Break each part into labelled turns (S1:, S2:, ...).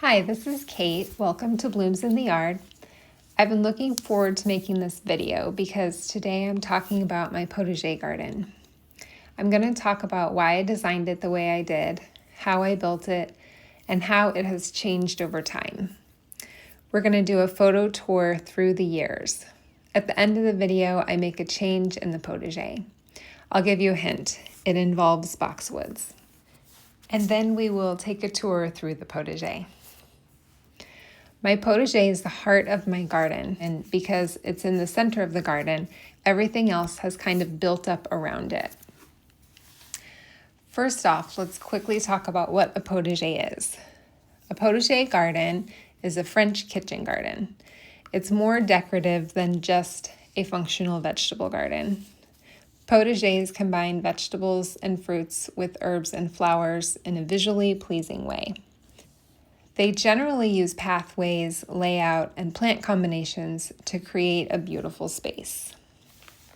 S1: Hi, this is Kate. Welcome to Blooms in the Yard. I've been looking forward to making this video because today I'm talking about my potager garden. I'm going to talk about why I designed it the way I did, how I built it, and how it has changed over time. We're going to do a photo tour through the years. At the end of the video, I make a change in the potager. I'll give you a hint. It involves boxwoods. And then we will take a tour through the potager. My potager is the heart of my garden, and because it's in the center of the garden, everything else has kind of built up around it. First off, let's quickly talk about what a potager is. A potager garden is a French kitchen garden. It's more decorative than just a functional vegetable garden. Potagers combine vegetables and fruits with herbs and flowers in a visually pleasing way. They generally use pathways, layout, and plant combinations to create a beautiful space.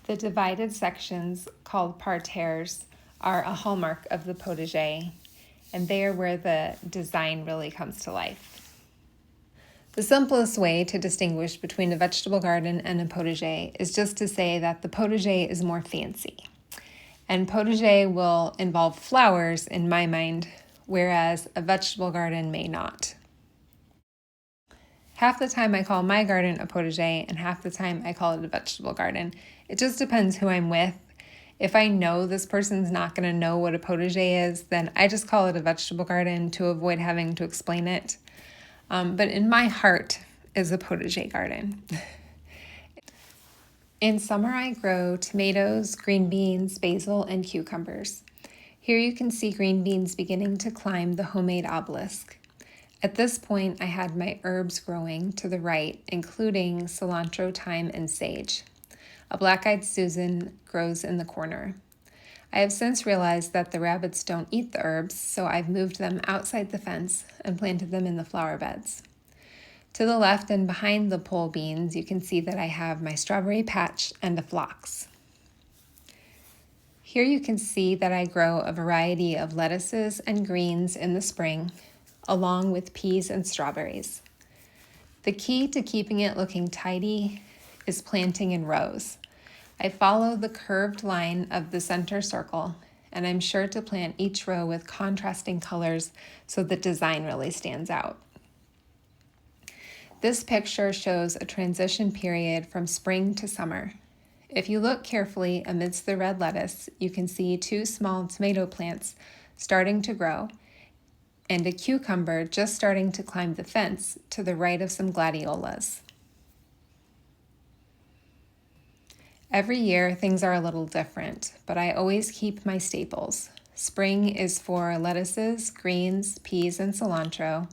S1: The divided sections, called parterres, are a hallmark of the potager, and they are where the design really comes to life. The simplest way to distinguish between a vegetable garden and a potager is just to say that the potager is more fancy. And potager will involve flowers, in my mind, whereas a vegetable garden may not. Half the time I call my garden a potager and half the time I call it a vegetable garden. It just depends who I'm with. If I know this person's not going to know what a potager is, then I just call it a vegetable garden to avoid having to explain it. But in my heart is a potager garden. In summer I grow tomatoes, green beans, basil, and cucumbers. Here you can see green beans beginning to climb the homemade obelisk. At this point, I had my herbs growing to the right, including cilantro, thyme, and sage. A black-eyed Susan grows in the corner. I have since realized that the rabbits don't eat the herbs, so I've moved them outside the fence and planted them in the flower beds. To the left and behind the pole beans, you can see that I have my strawberry patch and a phlox. Here you can see that I grow a variety of lettuces and greens in the spring, along with peas and strawberries. The key to keeping it looking tidy is planting in rows. I follow the curved line of the center circle, and I'm sure to plant each row with contrasting colors so the design really stands out. This picture shows a transition period from spring to summer. If you look carefully amidst the red lettuce, you can see two small tomato plants starting to grow, and a cucumber just starting to climb the fence to the right of some gladiolas. Every year, things are a little different, but I always keep my staples. Spring is for lettuces, greens, peas, and cilantro.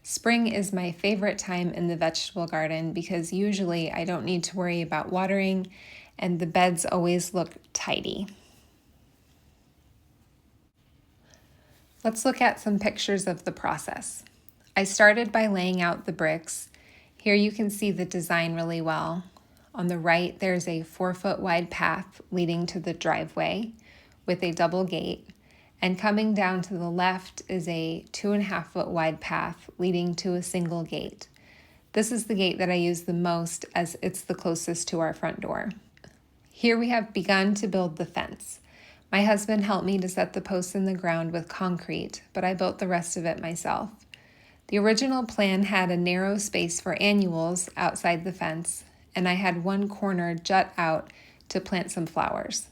S1: Spring is my favorite time in the vegetable garden because usually I don't need to worry about watering, and the beds always look tidy. Let's look at some pictures of the process. I started by laying out the bricks. Here you can see the design really well. On the right, there's a 4-foot wide path leading to the driveway with a double gate. And coming down to the left is a 2.5-foot wide path leading to a single gate. This is the gate that I use the most as it's the closest to our front door. Here we have begun to build the fence. My husband helped me to set the posts in the ground with concrete, but I built the rest of it myself. The original plan had a narrow space for annuals outside the fence, and I had one corner jut out to plant some flowers.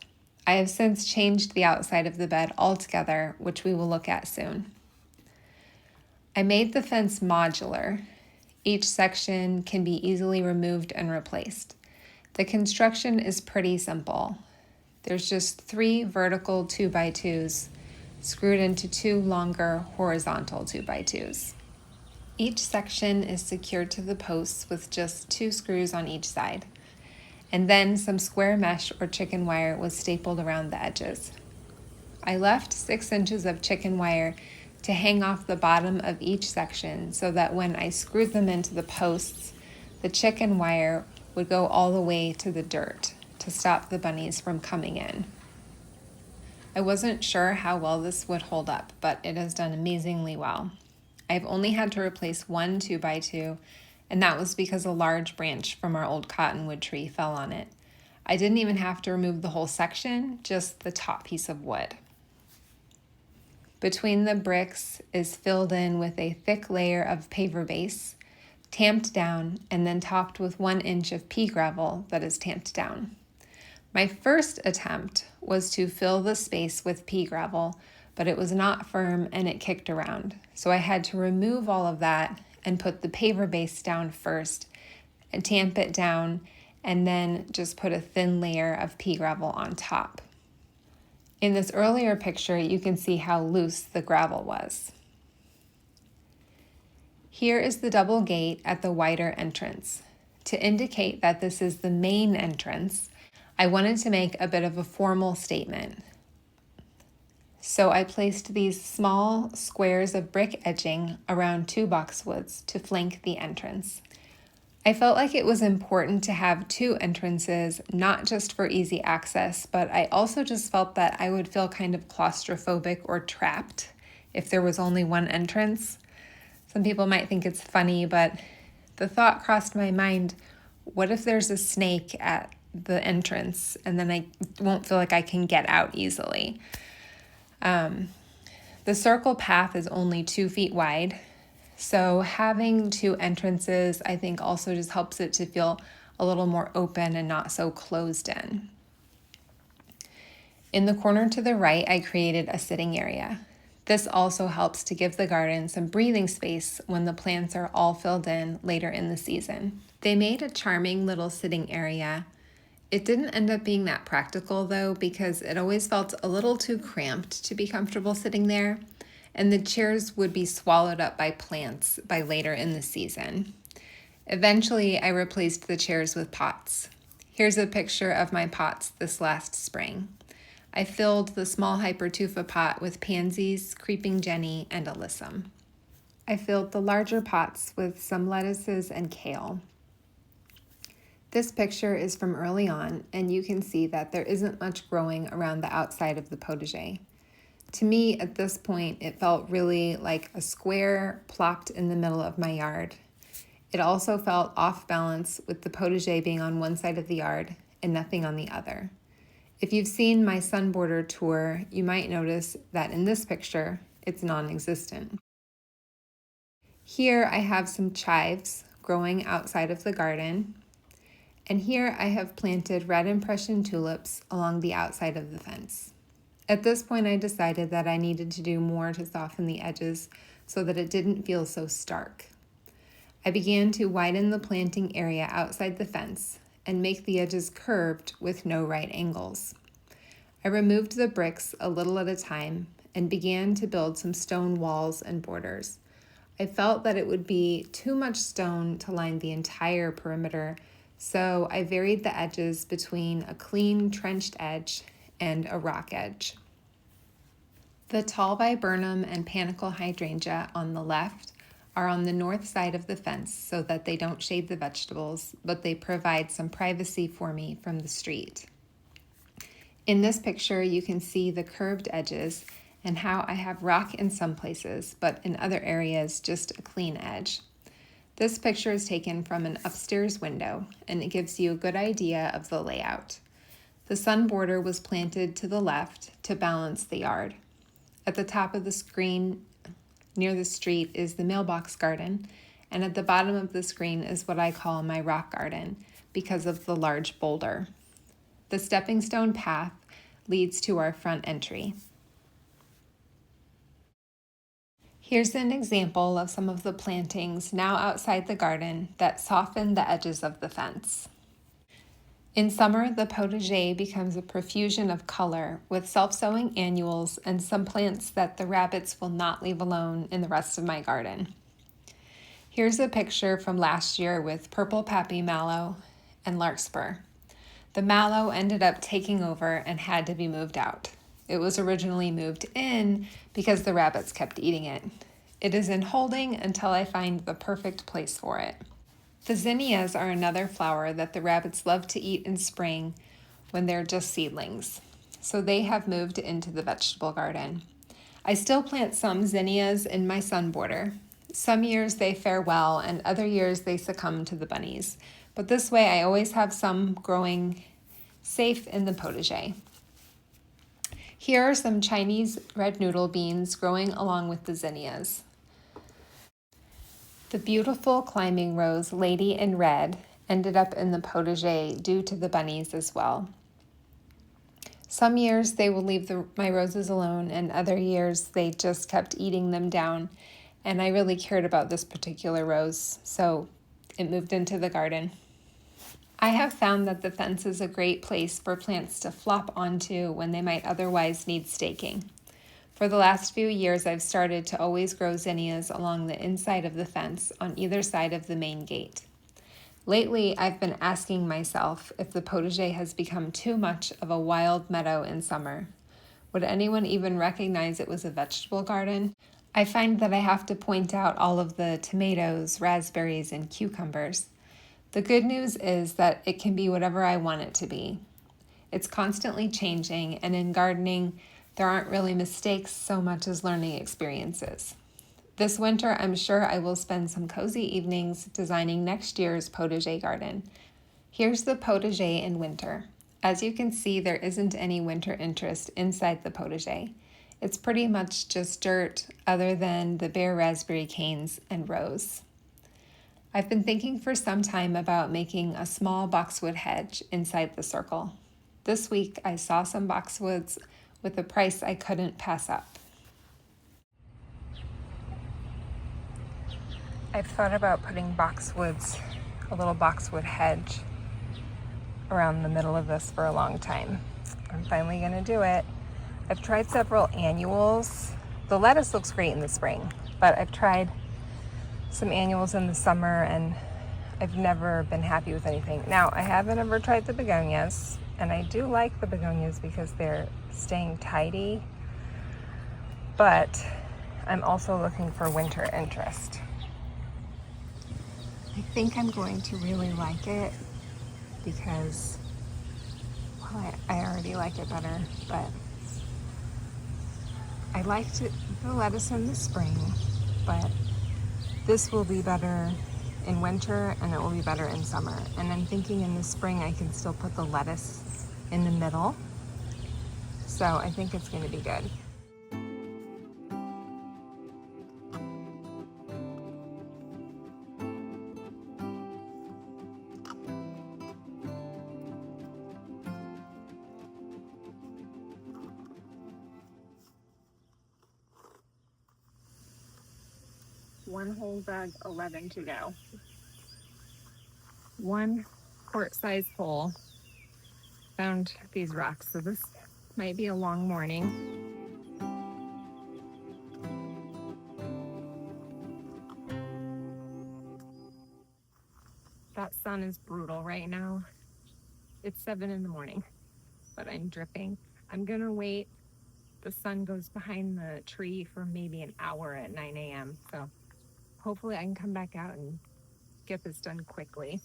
S1: I have since changed the outside of the bed altogether, which we will look at soon. I made the fence modular. Each section can be easily removed and replaced. The construction is pretty simple. There's just 3 vertical 2x2s screwed into 2 longer horizontal 2x2s. Each section is secured to the posts with just 2 screws on each side, and then some square mesh or chicken wire was stapled around the edges. I left 6 inches of chicken wire to hang off the bottom of each section so that when I screwed them into the posts, the chicken wire would go all the way to the dirt to stop the bunnies from coming in. I wasn't sure how well this would hold up, but it has done amazingly well. I've only had to replace one 2x2, and that was because a large branch from our old cottonwood tree fell on it. I didn't even have to remove the whole section, just the top piece of wood. Between the bricks is filled in with a thick layer of paver base, tamped down, and then topped with 1 inch of pea gravel that is tamped down. My first attempt was to fill the space with pea gravel, but it was not firm and it kicked around. So I had to remove all of that and put the paver base down first and tamp it down, and then just put a thin layer of pea gravel on top. In this earlier picture, you can see how loose the gravel was. Here is the double gate at the wider entrance. To indicate that this is the main entrance, I wanted to make a bit of a formal statement. So I placed these small squares of brick edging around 2 boxwoods to flank the entrance. I felt like it was important to have 2 entrances, not just for easy access, but I also just felt that I would feel kind of claustrophobic or trapped if there was only 1 entrance. Some people might think it's funny, but the thought crossed my mind, what if there's a snake at the entrance and then I won't feel like I can get out easily? The circle path is only 2 feet wide, so having 2 entrances I think also just helps it to feel a little more open and not so closed in. In the corner to the right, I created a sitting area. This also helps to give the garden some breathing space when the plants are all filled in later in the season. They made a charming little sitting area. It didn't end up being that practical though, because it always felt a little too cramped to be comfortable sitting there, and the chairs would be swallowed up by plants by later in the season. Eventually, I replaced the chairs with pots. Here's a picture of my pots this last spring. I filled the small hypertufa pot with pansies, creeping jenny, and alyssum. I filled the larger pots with some lettuces and kale. This picture is from early on, and you can see that there isn't much growing around the outside of the potager. To me, at this point, it felt really like a square plopped in the middle of my yard. It also felt off balance with the potager being on one side of the yard and nothing on the other. If you've seen my sun border tour, you might notice that in this picture, it's non-existent. Here I have some chives growing outside of the garden, and here I have planted red impression tulips along the outside of the fence. At this point, I decided that I needed to do more to soften the edges so that it didn't feel so stark. I began to widen the planting area outside the fence and make the edges curved with no right angles. I removed the bricks a little at a time and began to build some stone walls and borders. I felt that it would be too much stone to line the entire perimeter, so I varied the edges between a clean trenched edge and a rock edge. The tall viburnum and panicle hydrangea on the left are on the north side of the fence so that they don't shade the vegetables, but they provide some privacy for me from the street. In this picture, you can see the curved edges and how I have rock in some places, but in other areas, just a clean edge. This picture is taken from an upstairs window, and it gives you a good idea of the layout. The sun border was planted to the left to balance the yard. At the top of the screen near the street is the mailbox garden, and at the bottom of the screen is what I call my rock garden because of the large boulder. The stepping stone path leads to our front entry. Here's an example of some of the plantings now outside the garden that soften the edges of the fence. In summer, the potager becomes a profusion of color with self-sowing annuals and some plants that the rabbits will not leave alone in the rest of my garden. Here's a picture from last year with purple pappy mallow and larkspur. The mallow ended up taking over and had to be moved out. It was originally moved in because the rabbits kept eating it. It is in holding until I find the perfect place for it. The zinnias are another flower that the rabbits love to eat in spring when they're just seedlings, so they have moved into the vegetable garden. I still plant some zinnias in my sun border. Some years they fare well and other years they succumb to the bunnies. But this way I always have some growing safe in the potager. Here are some Chinese red noodle beans growing along with the zinnias. The beautiful climbing rose, Lady in Red, ended up in the potager due to the bunnies as well. Some years they will leave my roses alone, and other years they just kept eating them down. And I really cared about this particular rose, so it moved into the garden. I have found that the fence is a great place for plants to flop onto when they might otherwise need staking. For the last few years, I've started to always grow zinnias along the inside of the fence on either side of the main gate. Lately, I've been asking myself if the potager has become too much of a wild meadow in summer. Would anyone even recognize it was a vegetable garden? I find that I have to point out all of the tomatoes, raspberries, and cucumbers. The good news is that it can be whatever I want it to be. It's constantly changing, and in gardening, there aren't really mistakes so much as learning experiences. This winter, I'm sure I will spend some cozy evenings designing next year's potager garden. Here's the potager in winter. As you can see, there isn't any winter interest inside the potager. It's pretty much just dirt other than the bare raspberry canes and rose. I've been thinking for some time about making a small boxwood hedge inside the circle. This week, I saw some boxwoods with a price I couldn't pass up. I've thought about putting a little boxwood hedge around the middle of this for a long time. I'm finally going to do it. I've tried several annuals. The lettuce looks great in the spring, but I've tried some annuals in the summer and I've never been happy with anything. Now, I haven't ever tried the begonias, and I do like the begonias because they're staying tidy, but I'm also looking for winter interest. I think I'm going to really like it because, well, I already like it better, but I liked the lettuce in the spring, but this will be better in winter and it will be better in summer. And I'm thinking in the spring I can still put the lettuce in the middle. So I think it's going to be good. One hole dug, 11 to go. One quart-sized hole. Found these rocks, so this might be a long morning. That sun is brutal right now. It's 7 in the morning, but I'm dripping. I'm gonna wait. The sun goes behind the tree for maybe an hour at 9 a.m. So hopefully I can come back out and get this done quickly.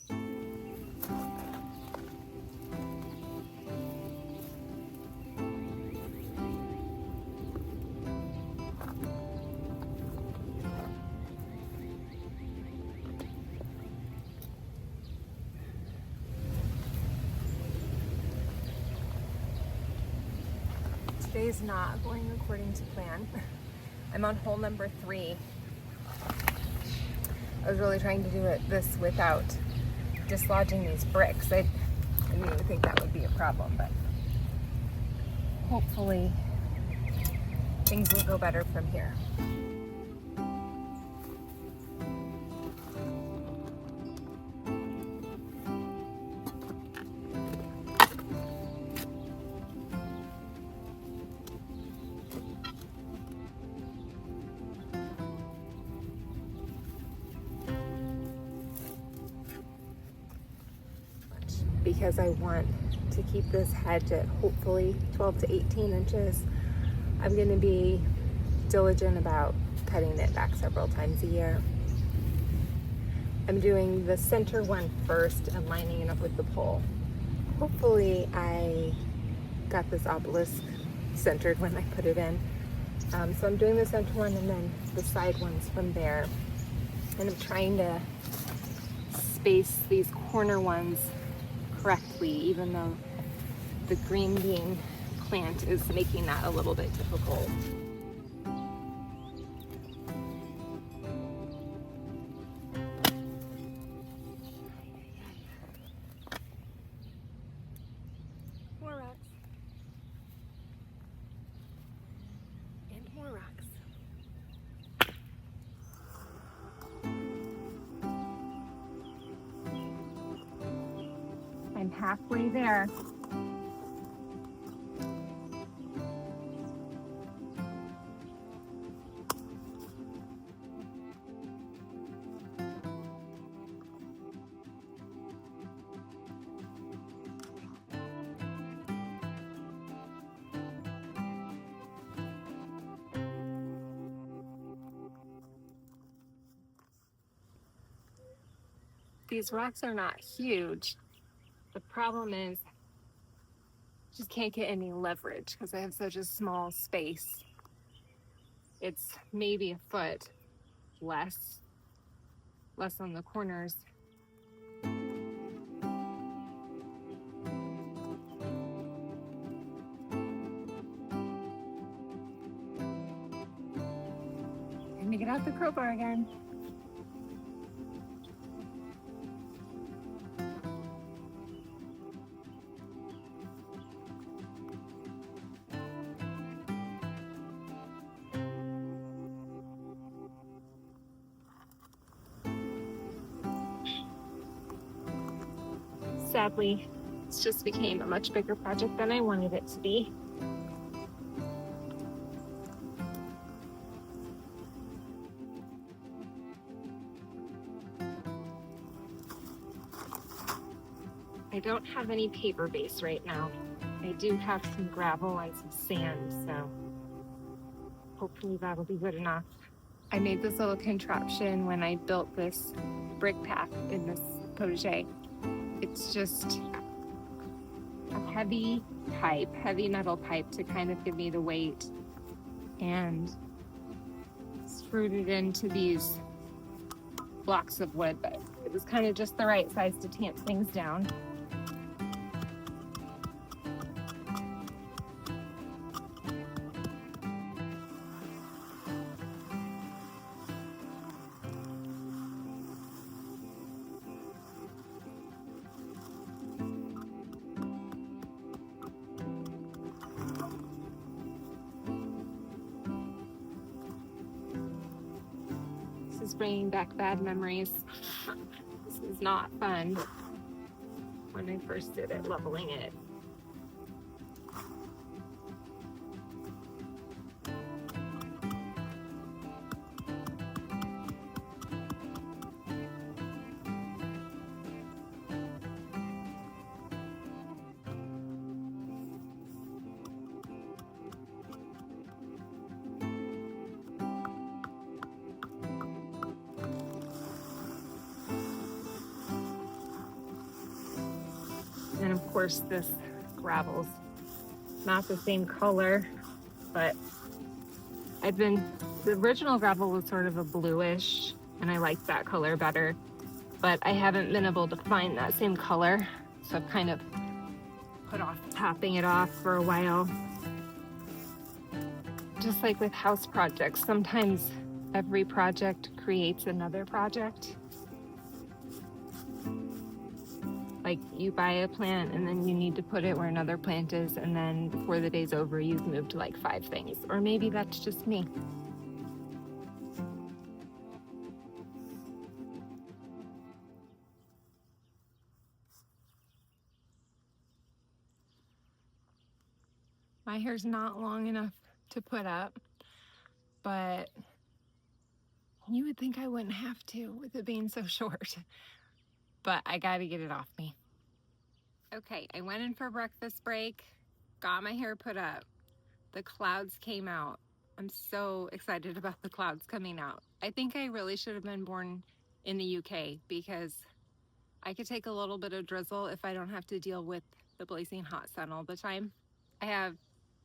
S1: Today's not going according to plan. I'm on hole number 3. I was really trying to do this without dislodging these bricks. I didn't even think that would be a problem, but hopefully things will go better from here. Because I want to keep this hedge at hopefully 12 to 18 inches. I'm going to be diligent about cutting it back several times a year. I'm doing the center one first and lining it up with the pole. Hopefully I got this obelisk centered when I put it in. So I'm doing the center one and then the side ones from there. And I'm trying to space these corner ones correctly, even though the green bean plant is making that a little bit difficult. More rocks. And more rocks. I'm halfway there. These rocks are not huge. The problem is just can't get any leverage because I have such a small space. It's maybe a foot less on the corners. Let me get out the crowbar again. Sadly, it's just became a much bigger project than I wanted it to be. I don't have any paper base right now. I do have some gravel and some sand, so hopefully that'll be good enough. I made this little contraption when I built this brick path in this POTAGER. It's just a heavy metal pipe to kind of give me the weight, and screwed it into these blocks of wood, but it was kind of just the right size to tamp things down. This is bringing back bad memories. This is not fun. When I first did it, leveling it. And of course this gravel's not the same color, but the original gravel was sort of a bluish, and I like that color better, but I haven't been able to find that same color, so I've kind of put off topping it off for a while. Just like with house projects, sometimes every project creates another project. Like you buy a plant and then you need to put it where another plant is, and then before the day's over, you've moved like 5 things. Or maybe that's just me. My hair's not long enough to put up, but you would think I wouldn't have to with it being so short. But I gotta get it off me. Okay, I went in for breakfast break, got my hair put up. The clouds came out. I'm so excited about the clouds coming out. I think I really should have been born in the UK, because I could take a little bit of drizzle if I don't have to deal with the blazing hot sun all the time. I have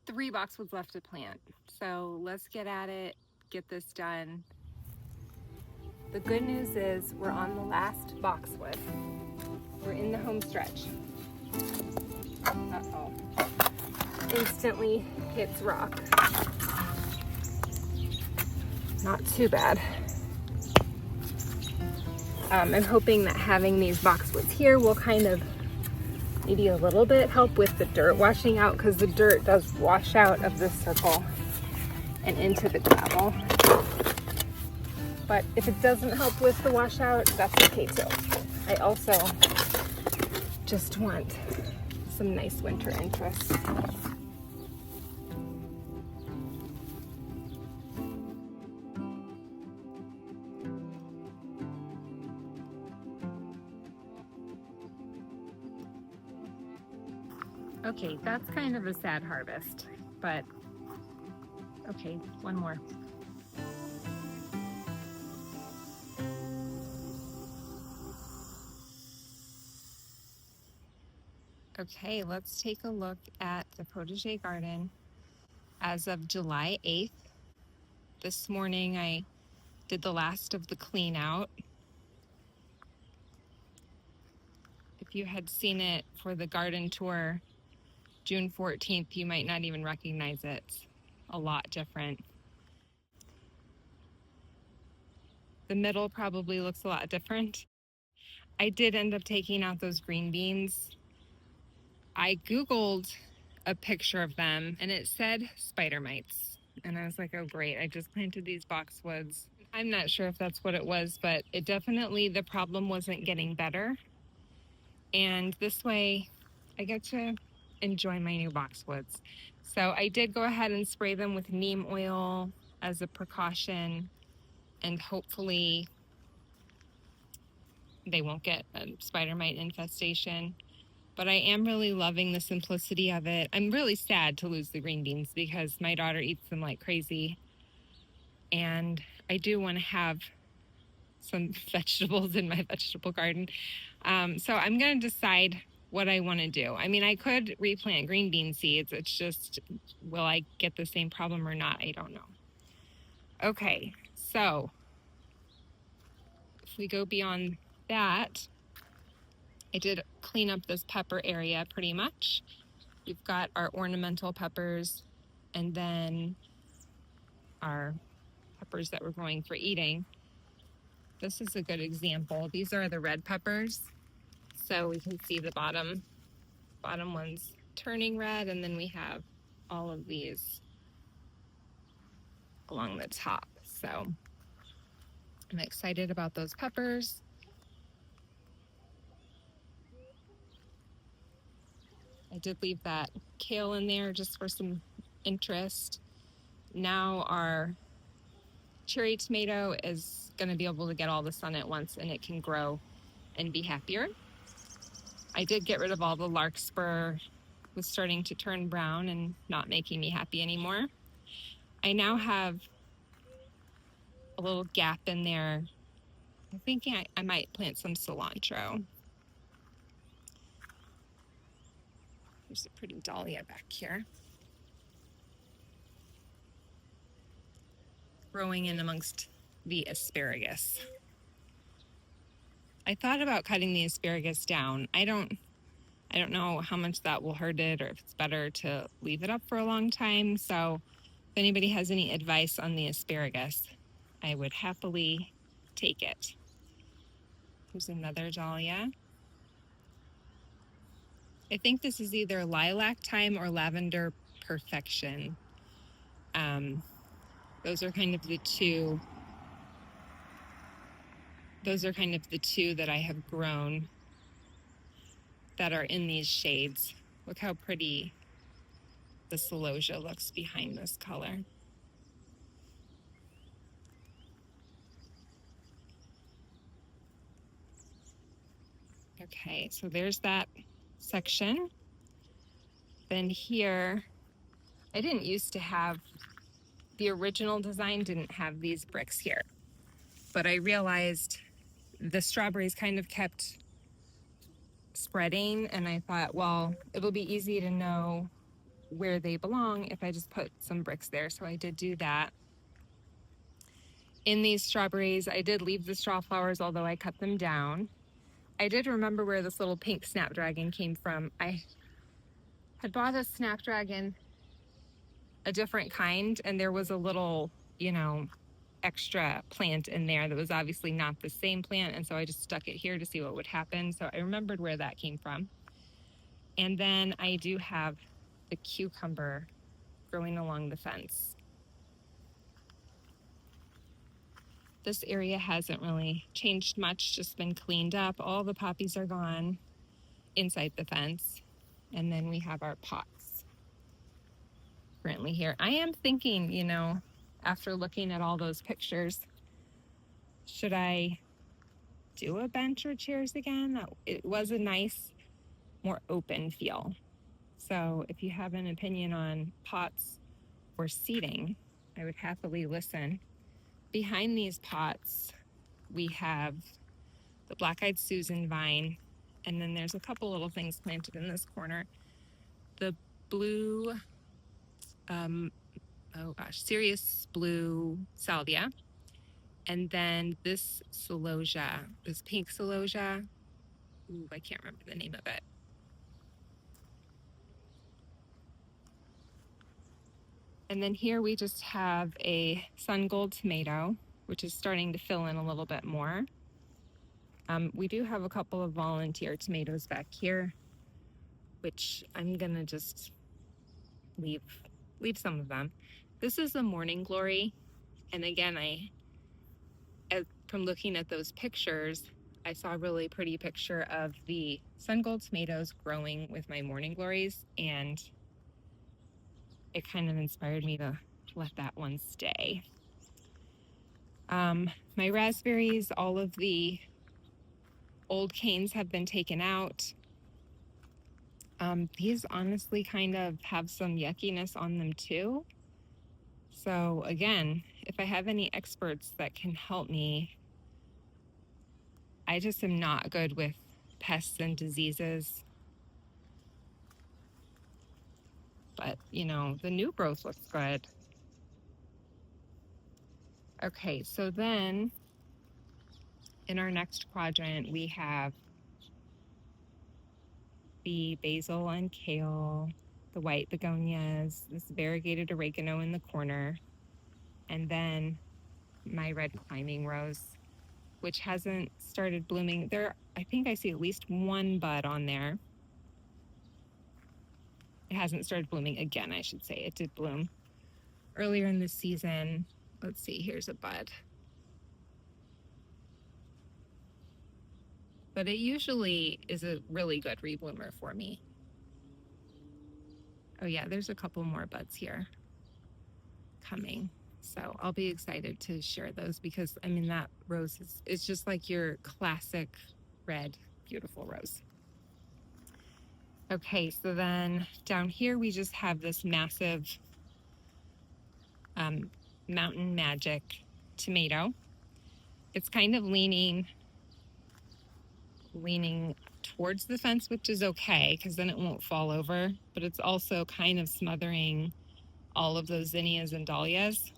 S1: 3 boxwoods left to plant, so let's get at it, get this done. The good news is we're on the last boxwood. We're in the home stretch. Uh-oh. Instantly hits rock. Not too bad. I'm hoping that having these boxwoods here will kind of maybe a little bit help with the dirt washing out, because the dirt does wash out of this circle and into the gravel. But if it doesn't help with the washout, that's okay too. I also just want some nice winter interest. Okay, that's kind of a sad harvest, but okay, one more. Okay, let's take a look at the potager garden as of July 8th. This morning I did the last of the clean out. If you had seen it for the garden tour June 14th, you might not even recognize it. It's a lot different. The middle probably looks a lot different. I did end up taking out those green beans. I Googled a picture of them and it said spider mites. And I was like, oh great, I just planted these boxwoods. I'm not sure if that's what it was, but it definitely, the problem wasn't getting better. And this way I get to enjoy my new boxwoods. So I did go ahead and spray them with neem oil as a precaution, and hopefully they won't get a spider mite infestation. But I am really loving the simplicity of it. I'm really sad to lose the green beans because my daughter eats them like crazy. And I do want to have some vegetables in my vegetable garden. So I'm going to decide what I want to do. I mean, I could replant green bean seeds. It's just, will I get the same problem or not? I don't know. Okay, so if we go beyond that, I did clean up this pepper area pretty much. We've got our ornamental peppers and then our peppers that we're growing for eating. This is a good example. These are the red peppers. So we can see the bottom one's turning red, and then we have all of these along the top. So I'm excited about those peppers. I did leave that kale in there just for some interest. Now our cherry tomato is going to be able to get all the sun at once and it can grow and be happier. I did get rid of all the larkspur. It was starting to turn brown and not making me happy anymore. I now have a little gap in there. I'm thinking I might plant some cilantro. There's a pretty dahlia back here, growing in amongst the asparagus. I thought about cutting the asparagus down. I don't know how much that will hurt it or if it's better to leave it up for a long time. So if anybody has any advice on the asparagus, I would happily take it. Here's another dahlia. I think this is either lilac time or lavender perfection. Those are kind of the two. Those are kind of the two that I have grown that are in these shades. Look how pretty the celosia looks behind this color. Okay, so there's that section. Then here, I didn't used to have, the original design didn't have these bricks here, but I realized the strawberries kind of kept spreading, and I thought, well, it'll be easy to know where they belong if I just put some bricks there. So I did do that. in these strawberries, I did leave the straw flowers, although I cut them down. I did remember where this little pink snapdragon came from. I had bought a snapdragon, a different kind, and there was a little, extra plant in there that was obviously not the same plant, and so I just stuck it here to see what would happen. So I remembered where that came from. And then I do have the cucumber growing along the fence. This area hasn't really changed much, just been cleaned up. All the poppies are gone inside the fence. And then we have our pots currently here. I am thinking, after looking at all those pictures, should I do a bench or chairs again? It was a nice, more open feel. So if you have an opinion on pots or seating, I would happily listen. Behind these pots, we have the black-eyed Susan vine, and then there's a couple little things planted in this corner. The blue, Sirius blue salvia, and then this celosia, this pink celosia. Ooh, I can't remember the name of it. And then here we just have a sun gold tomato, which is starting to fill in a little bit more. We do have a couple of volunteer tomatoes back here, which I'm gonna just leave some of them. This is a morning glory, and again, from looking at those pictures, I saw a really pretty picture of the sun gold tomatoes growing with my morning glories, and it kind of inspired me to let that one stay. My raspberries, all of the old canes have been taken out. These honestly kind of have some yuckiness on them too. So again, if I have any experts that can help me, I just am not good with pests and diseases. But, the new growth looks good. Okay, so then in our next quadrant, we have the basil and kale, the white begonias, this variegated oregano in the corner, and then my red climbing rose, which hasn't started blooming. I think I see at least one bud on there. It hasn't started blooming again, I should say. It did bloom earlier in the season. Let's see, here's a bud. But it usually is a really good rebloomer for me. Oh yeah, there's a couple more buds here coming. So I'll be excited to share those because, that rose is just like your classic red, beautiful rose. Okay, so then down here we just have this massive Mountain Magic tomato. It's kind of leaning towards the fence, which is okay because then it won't fall over, but it's also kind of smothering all of those zinnias and dahlias.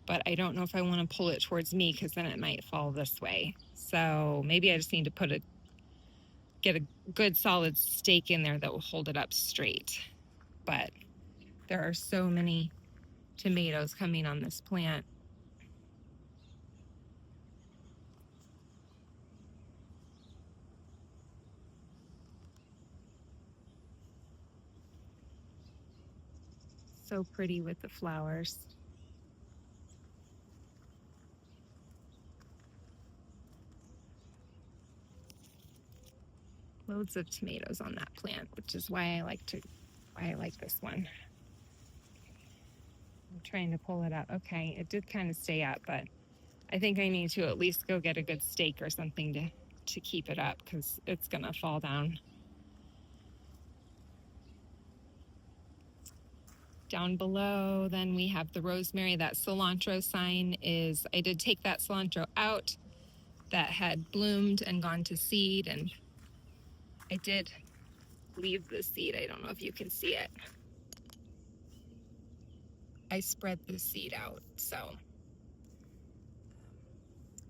S1: But I don't know if I want to pull it towards me because then it might fall this way. So maybe I just need to get a good solid stake in there that will hold it up straight. But there are so many tomatoes coming on this plant. So pretty with the flowers. Loads of tomatoes on that plant, which is why I like this one. I'm trying to pull it up. Okay, it did kind of stay up, but I think I need to at least go get a good stake or something to keep it up because it's gonna fall down. Down below, then we have the rosemary. That cilantro sign I did take that cilantro out that had bloomed and gone to seed, and I did leave the seed. I don't know if you can see it. I spread the seed out, so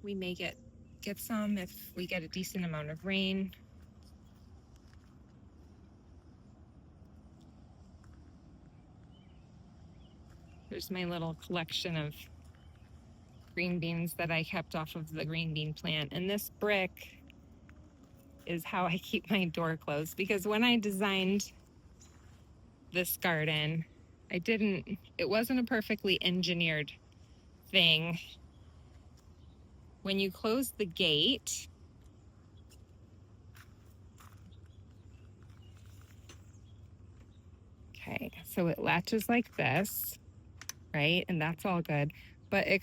S1: We may get some if we get a decent amount of rain. There's my little collection of green beans that I kept off of the green bean plant. And this brick is how I keep my door closed, because when I designed this garden, it wasn't a perfectly engineered thing. When you close the gate, okay, so it latches like this, right? And that's all good, but it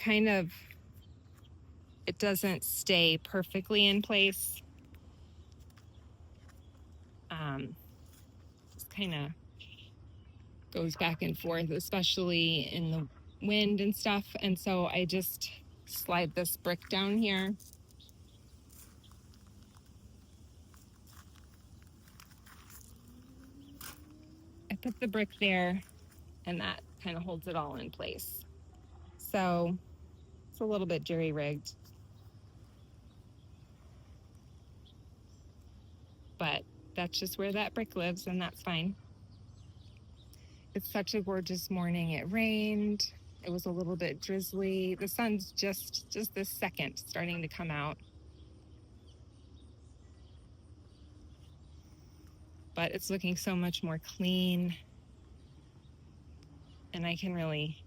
S1: doesn't stay perfectly in place. Just kind of goes back and forth, especially in the wind and stuff. And so I just slide this brick down here. I put the brick there, and that kind of holds it all in place. So it's a little bit jerry-rigged, but that's just where that brick lives, and that's fine. It's such a gorgeous morning. It rained. It was a little bit drizzly. The sun's just this second starting to come out. But it's looking so much more clean. And I can really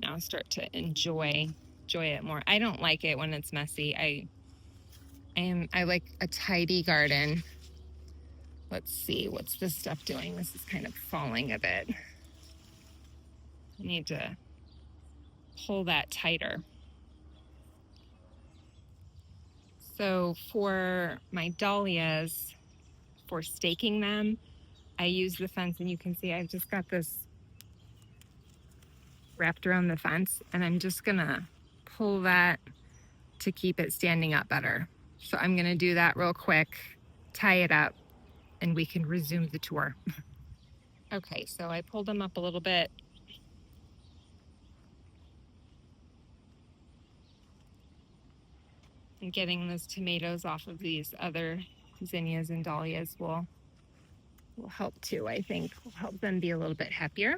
S1: now start to enjoy it more. I don't like it when it's messy. I like a tidy garden. Let's see, what's this stuff doing? This is kind of falling a bit. I need to pull that tighter. So for my dahlias, for staking them, I use the fence, and you can see I've just got this wrapped around the fence, and I'm just gonna pull that to keep it standing up better. So I'm gonna do that real quick, tie it up, and we can resume the tour. Okay, so I pulled them up a little bit. And getting those tomatoes off of these other zinnias and dahlias will help too, I think. Will help them be a little bit happier.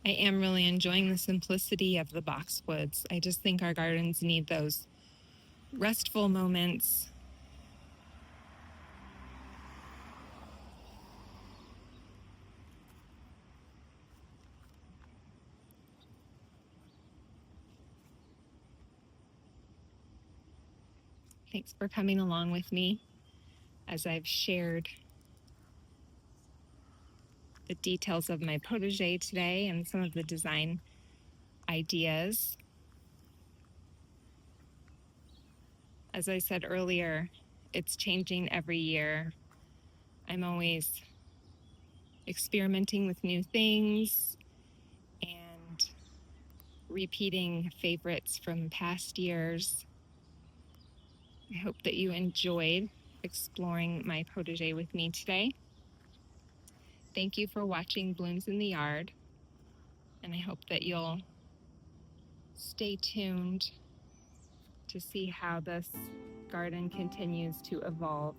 S1: I am really enjoying the simplicity of the boxwoods. I just think our gardens need those restful moments. Thanks for coming along with me as I've shared the details of my potager today and some of the design ideas. As I said earlier, it's changing every year. I'm always experimenting with new things and repeating favorites from past years. I hope that you enjoyed exploring my potager with me today. Thank you for watching Blooms in the Yard, and I hope that you'll stay tuned to see how this garden continues to evolve.